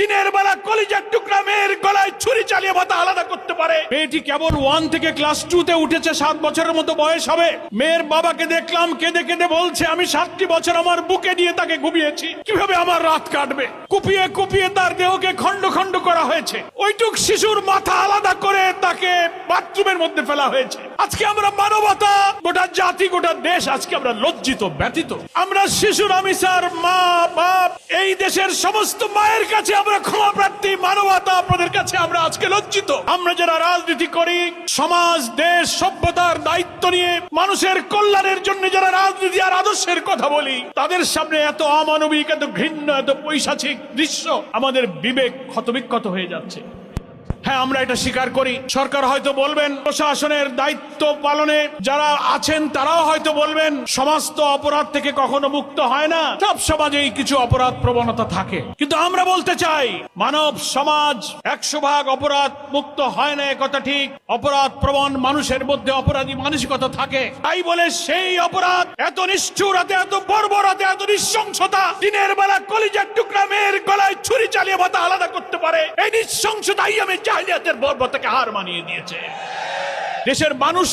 দিনের বেলা কলিজার টুকরা মেয়ের গলায় ছুরি চালিয়ে মাথা আলাদা করতে পারে। মেয়েটি কেবল 1 থেকে ক্লাস 2 তে উঠেছে, 7 বছরের মতো বয়স হবে। মেয়ের বাবাকে দেখলাম কেঁদে কেঁদে বলছে, আমি 7টি বছর আমার বুকে নিয়ে তাকে ঘুমিয়েছি, কিভাবে আমার রাত কাটবে। কুপিয়ে কুপিয়ে তার দেহকে খন্ড খন্ড করা হয়েছে। ওইটুক শিশুর মাথা আলাদা করে তাকে বাথরুমের মধ্যে ফেলা হয়েছে। আজকে আমরা মানবতা, গোটা জাতি, গোটা দেশ আজকে আমরা লজ্জিত, ব্যথিত। আমরা শিশুর আমিসার মা বাপ, এই দেশের সমস্ত মায়ের কাছে আমরা ক্ষমা প্রার্থী। মানবতা আপনাদের কাছে আমরা আজকে লজ্জিত। আমরা যারা রাজনীতি করি, সমাজ দেশ সভ্যতার দায়িত্ব নিয়ে মানুষের কল্যাণের জন্য যারা রাজনীতি আর আদর্শের কথা বলি, তাদের সামনে এত অমানবিক, এত ঘৃণ্য, এত পৈশাচিক দৃশ্য আমাদের বিবেক ক্ষতবিক্ষত হয়ে যাচ্ছে। হ্যাঁ, আমরা এটা স্বীকার করি। সরকার হয়তো বলবেন, প্রশাসনের দায়িত্ব পালনে যারা আছেন তারাও হয়তো বলবেন, সমাজ তো অপরাধ থেকে কখনো মুক্ত হয় না, সব সমাজেই কিছু অপরাধ প্রবণতা থাকে। কিন্তু আমরা বলতে চাই, মানব সমাজ 100% অপরাধ মুক্ত হয় না, একথা ঠিক। অপরাধ প্রবণ মানুষের মধ্যে অপরাধী মানসিকতা থাকে। তাই বলে সেই অপরাধ এত নিষ্ঠুরতা, এত বর্বরতা, এত নৃশংসতা, দিনের বেলা কলিজার টুকরা মেয়ের গলায় ছুরি চালিয়ে মাথা আলাদা করতে পারে, এই নৃশংসতাই আমি জাহিলিয়াতের বর্বরতাকে হার মানিয়ে দিয়েছে। দেশের মানুষ